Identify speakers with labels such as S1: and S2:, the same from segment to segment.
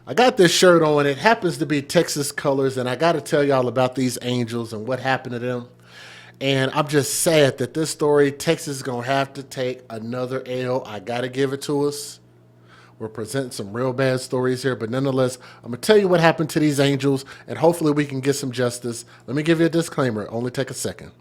S1: I got this shirt on. It happens to be Texas colors, and I got to tell y'all about these angels and what happened to them. And I'm just sad that this story, Texas is going to have to take another L. I got to give it to us. We're presenting some real bad stories here, but nonetheless, I'm going to tell you what happened to these angels, and hopefully we can get some justice. Let me give you a disclaimer. Only take a second.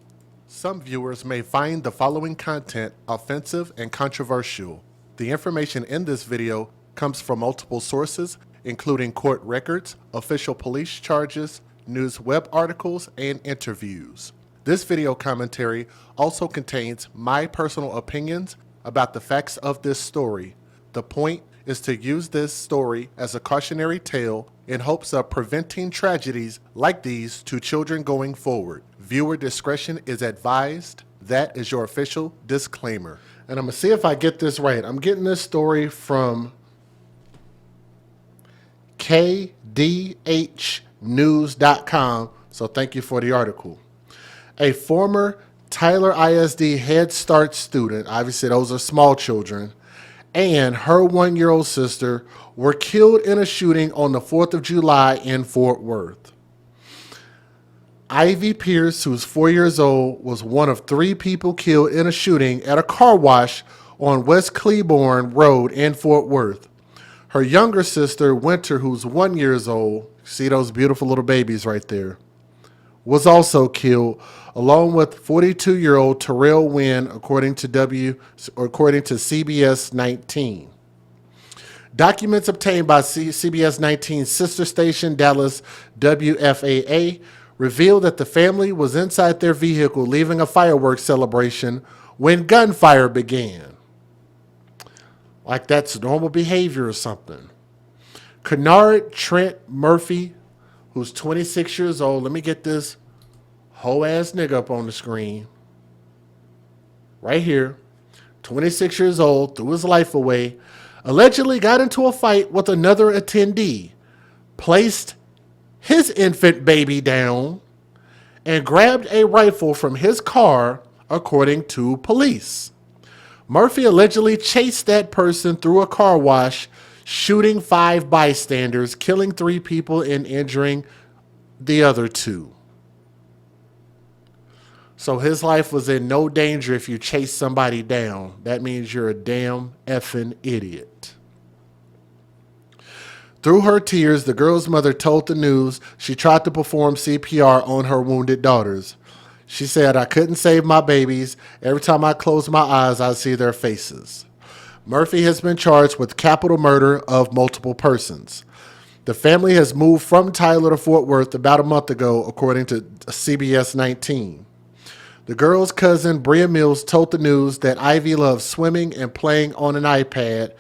S1: Some viewers may find the following content offensive and controversial. The information in this video comes from multiple sources, including court records, official police charges, news web articles, and interviews. This video commentary also contains my personal opinions about the facts of this story. The point is to use this story as a cautionary tale in hopes of preventing tragedies like these to children going forward. Viewer discretion is advised. That is your official disclaimer. And I'm going to see if I get this right. I'm getting this story from kdhnews.com, so thank you for the article. A former Tyler ISD Head Start student, obviously those are small children, and her 1-year-old sister were killed in a shooting on the 4th of July in Fort Worth. Ivy Pierce, who's 4 years old, was one of 3 people killed in a shooting at a car wash on West Cleburne Road in Fort Worth. Her younger sister, Winter, who's 1 year old, see those beautiful little babies right there, was also killed, along with 42-year-old Terrell Wynn, according to CBS 19. Documents obtained by CBS 19's sister station, Dallas WFAA, revealed that the family was inside their vehicle leaving a fireworks celebration when gunfire began. Like that's normal behavior or something. Kennard Trent Murphy, who's 26 years old. Let me get this whole ass nigga up on the screen. Right here. 26 years old, threw his life away. Allegedly got into a fight with another attendee. Placed his infant baby down and grabbed a rifle from his car, according to police. Murphy allegedly chased that person through a car wash, shooting 5 bystanders, killing 3 people and injuring the other 2. So his life was in no danger if you chase somebody down. That means you're a damn effing idiot. Through her tears, the girl's mother told the news she tried to perform CPR on her wounded daughters. She said, "I couldn't save my babies. Every time I close my eyes, I see their faces." Murphy has been charged with capital murder of multiple persons. The family has moved from Tyler to Fort Worth about a month ago, according to CBS 19. The girl's cousin, Bria Mills, told the news that Ivy loved swimming and playing on an iPad,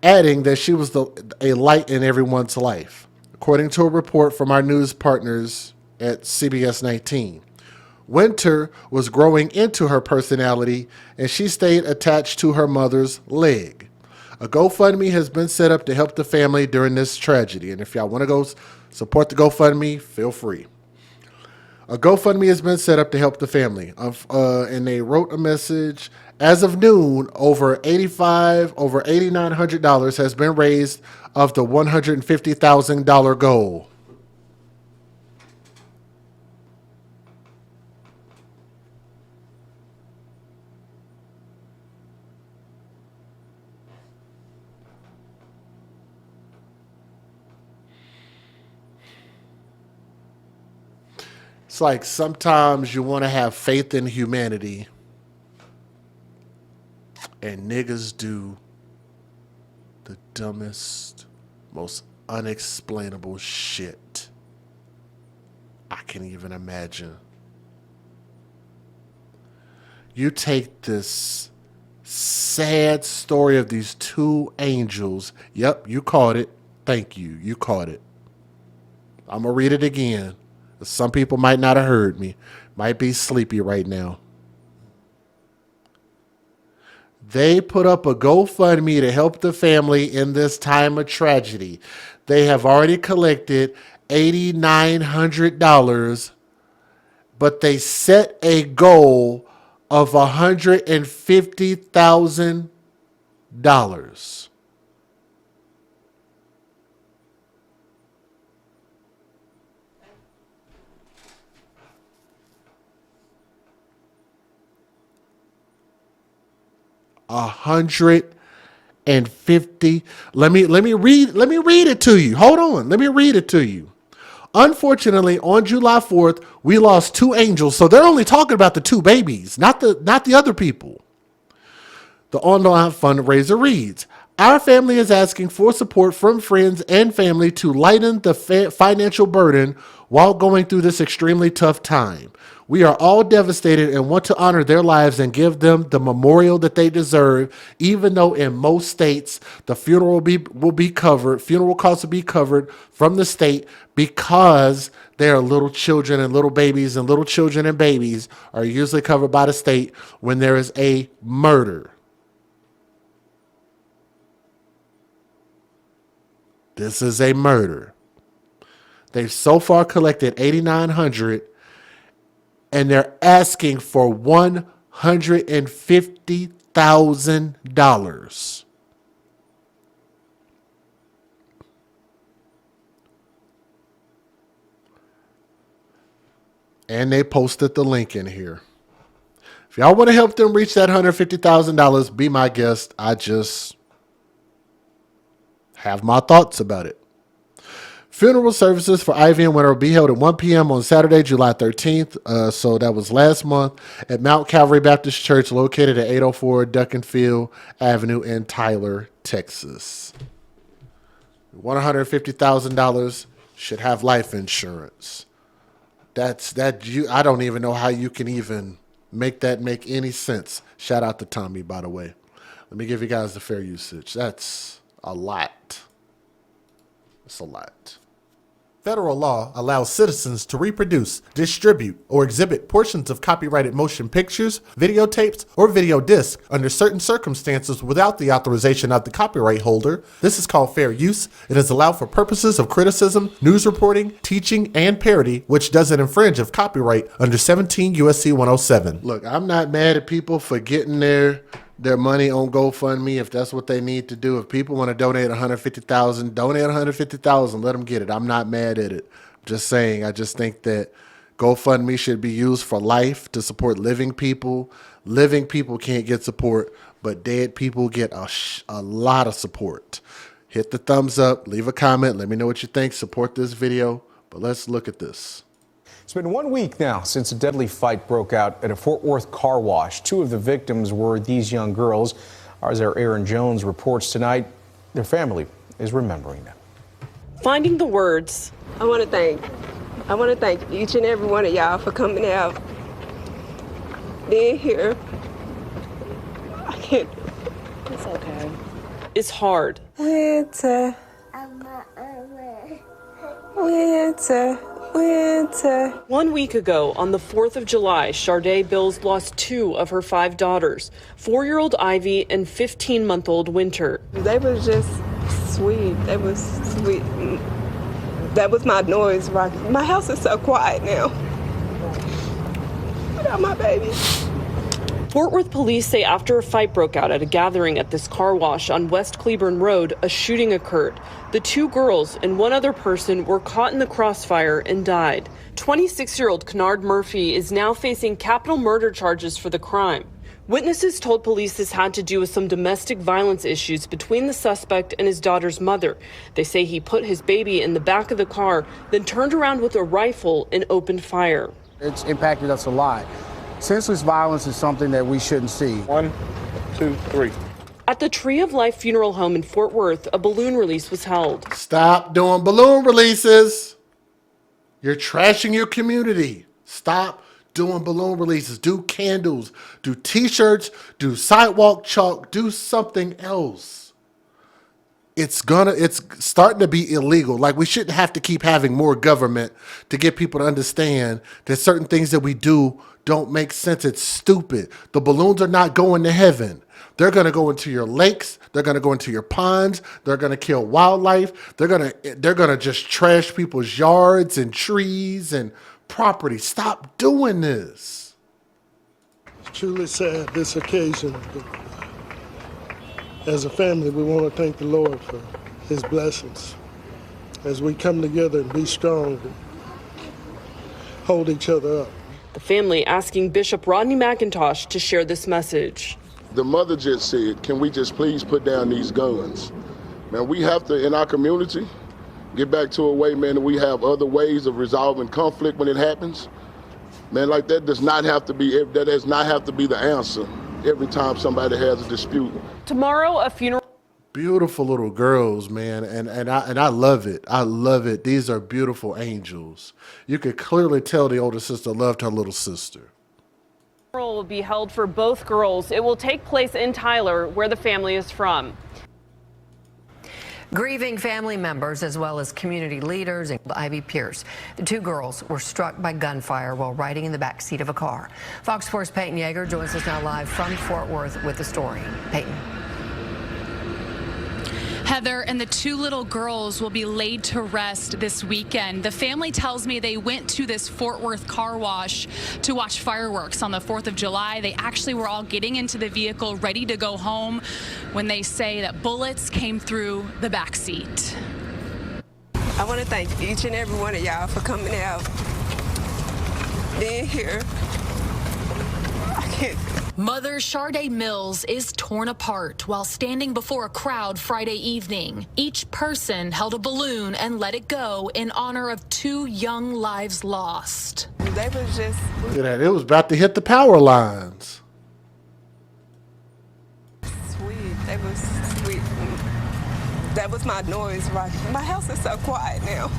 S1: adding that she was a light in everyone's life, according to a report from our news partners at CBS 19. Winter was growing into her personality, and she stayed attached to her mother's leg. A GoFundMe has been set up to help the family during this tragedy, and if y'all want to go support the GoFundMe, feel free. A GoFundMe has been set up to help the family, and they wrote a message. As of noon, over $8,900 has been raised of the $150,000 goal. It's like sometimes you want to have faith in humanity, and niggas do the dumbest, most unexplainable shit I can even imagine. You take this sad story of these 2 angels. Yep, you caught it. Thank you. You caught it. I'm going to read it again. Some people might not have heard me. Might be sleepy right now. They put up a GoFundMe to help the family in this time of tragedy. They have already collected $8,900, but they set a goal of $150,000. 150. Let me read it to you. Hold on. Let me read it to you. Unfortunately, on July 4th, we lost 2 angels. So they're only talking about the 2 babies, not the other people. The online fundraiser reads, our family is asking for support from friends and family to lighten the financial burden while going through this extremely tough time. We are all devastated and want to honor their lives and give them the memorial that they deserve, even though in most states the funeral will be covered, funeral costs will be covered from the state because they are little children and little babies, and little children and babies are usually covered by the state when there is a murder. This is a murder. They've so far collected $8,900, and they're asking for $150,000. And they posted the link in here. If y'all want to help them reach that $150,000, be my guest. I just have my thoughts about it. Funeral services for Ivy and Winter will be held at 1 p.m. on Saturday, July 13th. So that was last month at Mount Calvary Baptist Church, located at 804 Duckenfield Avenue in Tyler, Texas. $150,000 should have life insurance. I don't even know how you can even make that make any sense. Shout out to Tommy, by the way. Let me give you guys the fair usage. That's a lot. It's a lot. Federal law allows citizens to reproduce, distribute, or exhibit portions of copyrighted motion pictures, videotapes, or video discs under certain circumstances without the authorization of the copyright holder. This is called fair use. It is allowed for purposes of criticism, news reporting, teaching, and parody, which doesn't infringe of copyright under 17 U.S.C. 107. Look, I'm not mad at people for getting their money on GoFundMe if that's what they need to do. If people want to donate $150,000, donate $150,000. Let them get it. I'm not mad at it. I'm just saying, I just think that GoFundMe should be used for life to support living people. Living people can't get support, but dead people get a lot of support. Hit the thumbs up, leave a comment, let me know what you think, support this video. But let's look at this.
S2: It's been 1 week now since a deadly fight broke out at a Fort Worth car wash. 2 of the victims were these young girls. Our Aaron Jones reports tonight their family is remembering them.
S3: Finding the words.
S4: I want to thank each and every one of y'all for coming out, being here. I can't.
S3: It's okay. It's hard.
S4: Winter. Winter.
S3: 1 week ago, on the 4th of July, Sharday Bills lost 2 of her 5 daughters, 4-year-old Ivy and 15-month-old Winter.
S4: They was just sweet. They was sweet. That was my noise rocket. My house is so quiet now. Without my baby.
S3: Fort Worth police say after a fight broke out at a gathering at this car wash on West Cleburne Road, a shooting occurred. The 2 girls and 1 other person were caught in the crossfire and died. 26-year-old Kennard Murphy is now facing capital murder charges for the crime. Witnesses told police this had to do with some domestic violence issues between the suspect and his daughter's mother. They say he put his baby in the back of the car, then turned around with a rifle and opened fire.
S5: It's impacted us a lot. Senseless violence is something that we shouldn't see.
S6: 1, 2, 3.
S3: At the Tree of Life Funeral Home in Fort Worth, a balloon release was held.
S1: Stop doing balloon releases. You're trashing your community. Stop doing balloon releases. Do candles, do t-shirts, do sidewalk chalk, do something else. It's starting to be illegal. Like, we shouldn't have to keep having more government to get people to understand that certain things that we do don't make sense. It's stupid. The balloons are not going to heaven. They're going to go into your lakes. They're going to go into your ponds. They're going to kill wildlife. They're going to just trash people's yards and trees and property. Stop doing this.
S7: It's truly sad, this occasion. As a family, we want to thank the Lord for his blessings. As we come together and be strong and hold each other up.
S3: The family asking Bishop Rodney McIntosh to share this message.
S8: the mother just said, can we just please put down these guns? Man, we have to, in our community, get back to a way, man, that we have other ways of resolving conflict when it happens. Man, like that does not have to be the answer every time somebody has a dispute.
S3: Tomorrow, a funeral.
S1: Beautiful little girls, man, and I love it. I love it. These are beautiful angels. You could clearly tell the older sister loved her little sister.
S3: Will be held for both girls. It will take place in Tyler, where the family is from.
S9: Grieving family members as well as community leaders and Ivy Pierce. The two girls were struck by gunfire while riding in the back seat of a car. Fox 4's Peyton Yeager joins us now live from Fort Worth with the story. Peyton.
S10: Heather, and the two little girls will be laid to rest this weekend. The family tells me they went to this Fort Worth car wash to watch fireworks on the 4th of July. They actually were all getting into the vehicle ready to go home when they say that bullets came through the back seat.
S4: I want to thank each and every one of y'all for coming out, being here. I can't.
S10: Mother Sharday Mills is torn apart while standing before a crowd Friday evening. Each person held a balloon and let it go in honor of two young lives lost.
S4: They was just...
S1: Look at that. It was about to hit the power lines.
S4: Sweet. They was sweet. That was my noise, right? My house is so quiet now.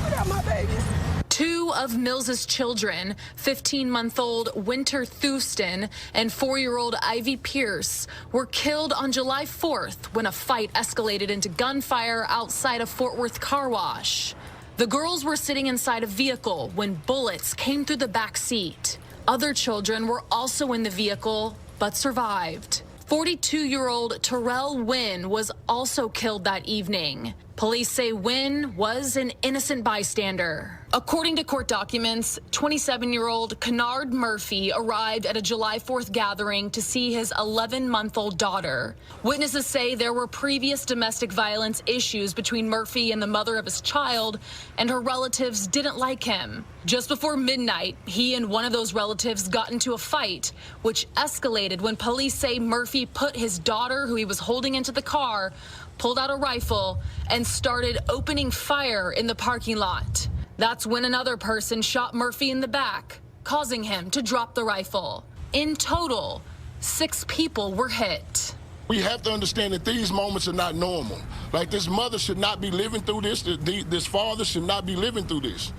S4: I got my babies.
S10: Two of Mills's children, 15-month-old Winter Thuston and 4-year-old Ivy Pierce, were killed on July 4th when a fight escalated into gunfire outside a Fort Worth car wash. The girls were sitting inside a vehicle when bullets came through the back seat. Other children were also in the vehicle but survived. 42-year-old Terrell Wynn was also killed that evening. Police say Wynn was an innocent bystander. According to court documents, 27-year-old Kennard Murphy arrived at a July 4th gathering to see his 11-month-old daughter. Witnesses say there were previous domestic violence issues between Murphy and the mother of his child, and her relatives didn't like him. Just before midnight, he and one of those relatives got into a fight, which escalated when police say Murphy put his daughter, who he was holding into the car, pulled out a rifle and started opening fire in the parking lot. That's when another person shot Murphy in the back, causing him to drop the rifle. In total, 6 people were hit.
S8: We have to understand that these moments are not normal. Like, this mother should not be living through this. This father should not be living through this.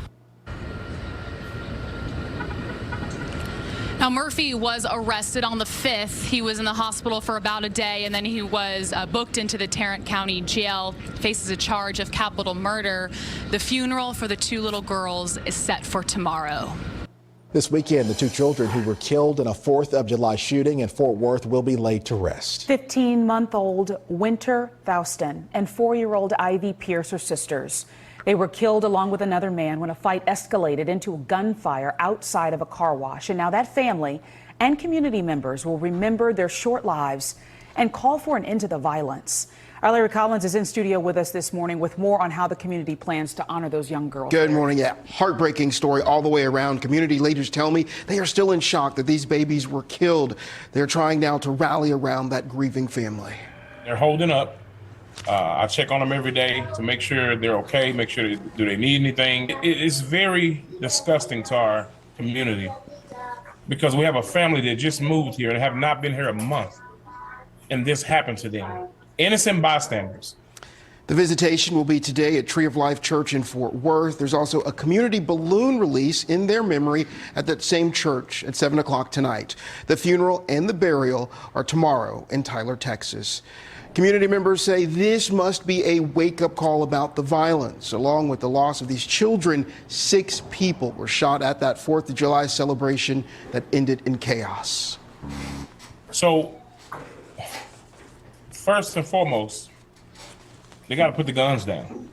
S10: Now, Murphy was arrested on the 5th. He was in the hospital for about a day, and then he was booked into the Tarrant County Jail, faces a charge of capital murder. The funeral for the two little girls is set for tomorrow.
S11: This weekend, the two children who were killed in a 4th of July shooting in Fort Worth will be laid to rest.
S12: 15-month-old Winter Thuston and 4-year-old Ivy Pierce are sisters. They were killed along with another man when a fight escalated into a gunfire outside of a car wash. And now that family and community members will remember their short lives and call for an end to the violence. Our Larry Collins is in studio with us this morning with more on how the community plans to honor those young girls.
S13: Good morning. Yeah, heartbreaking story all the way around. Community leaders tell me they are still in shock that these babies were killed. They're trying now to rally around that grieving family.
S6: They're holding up. I check on them every day to make sure they're okay, make sure do they need anything. It is very disgusting to our community because we have a family that just moved here and have not been here a month, and this happened to them. Innocent bystanders.
S13: The visitation will be today at Tree of Life Church in Fort Worth. There's also a community balloon release in their memory at that same church at 7 o'clock tonight. The funeral and the burial are tomorrow in Tyler, Texas. Community members say this must be a wake-up call about the violence. Along with the loss of these children, 6 people were shot at that 4th of July celebration that ended in chaos.
S6: So, first and foremost, they got to put the guns down.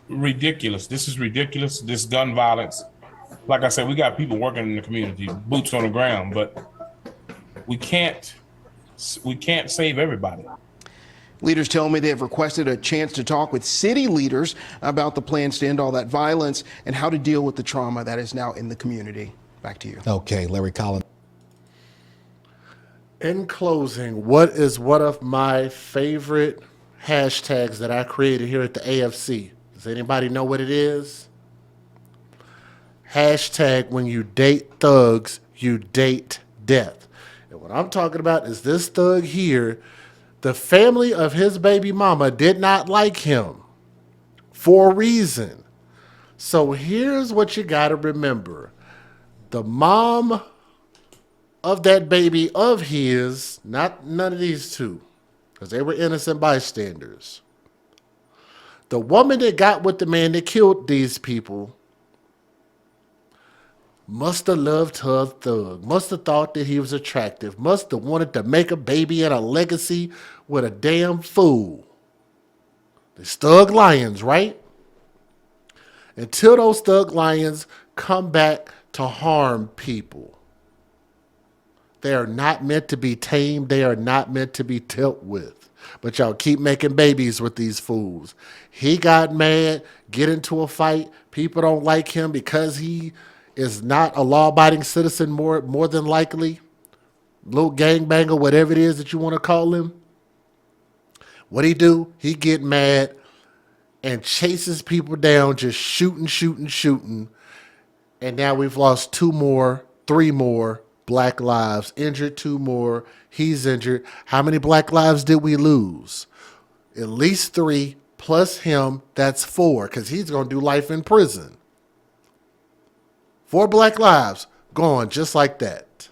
S6: Ridiculous. This is ridiculous, this gun violence. Like I said, we got people working in the community, boots on the ground, but we can't save everybody.
S13: Leaders tell me they have requested a chance to talk with city leaders about the plans to end all that violence and how to deal with the trauma that is now in the community. Back to you.
S11: Okay, Larry Collins.
S1: In closing, what is one of my favorite hashtags that I created here at the AFC? Does anybody know what it is? Hashtag when you date thugs, you date death. And what I'm talking about is this thug here. The family of his baby mama did not like him for a reason. So here's what you got to remember. The mom of that baby of his, not none of these two, because they were innocent bystanders. The woman that got with the man that killed these people must have loved her thug, must have thought that he was attractive, must have wanted to make a baby and a legacy with a damn fool. These thug lions, right? Until those thug lions come back to harm people. They are not meant to be tamed. They are not meant to be dealt with. But y'all keep making babies with these fools. He got mad, get into a fight. People don't like him because he is not a law-abiding citizen more than likely. Little gangbanger, whatever it is that you want to call him. What he do? He get mad and chases people down, just shooting. And now we've lost 3 more black lives, injured 2 more. He's injured. How many black lives did we lose? At least 3 plus him. That's 4 because he's going to do life in prison. 4 black lives gone just like that.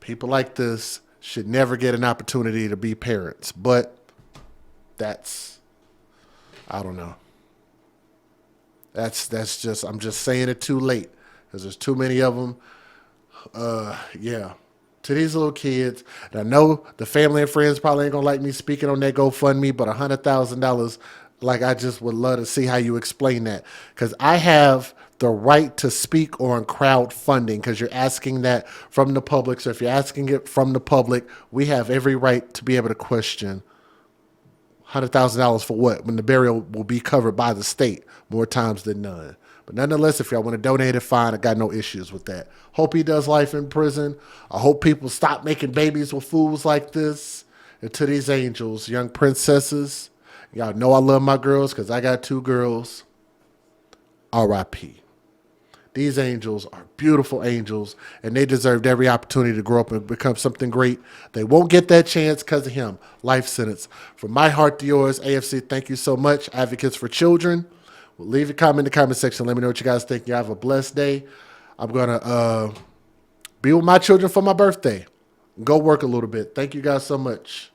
S1: People like this should never get an opportunity to be parents, but I don't know. That's just, I'm just saying it too late because there's too many of them. Yeah. To these little kids, and I know the family and friends probably ain't gonna like me speaking on that GoFundMe, but $100,000, like I just would love to see how you explain that because I have the right to speak on crowdfunding because you're asking that from the public. So if you're asking it from the public, we have every right to be able to question $100,000 for what? When the burial will be covered by the state more times than none. But nonetheless, if y'all want to donate it, fine. I got no issues with that. Hope he does life in prison. I hope people stop making babies with fools like this. And to these angels, young princesses, y'all know I love my girls because I got 2 girls. R.I.P. These angels are beautiful angels, and they deserved every opportunity to grow up and become something great. They won't get that chance because of him. Life sentence. From my heart to yours, AFC, thank you so much. Advocates for Children. Well, leave a comment in the comment section. Let me know what you guys think. You have a blessed day. I'm going to be with my children for my birthday. Go work a little bit. Thank you guys so much.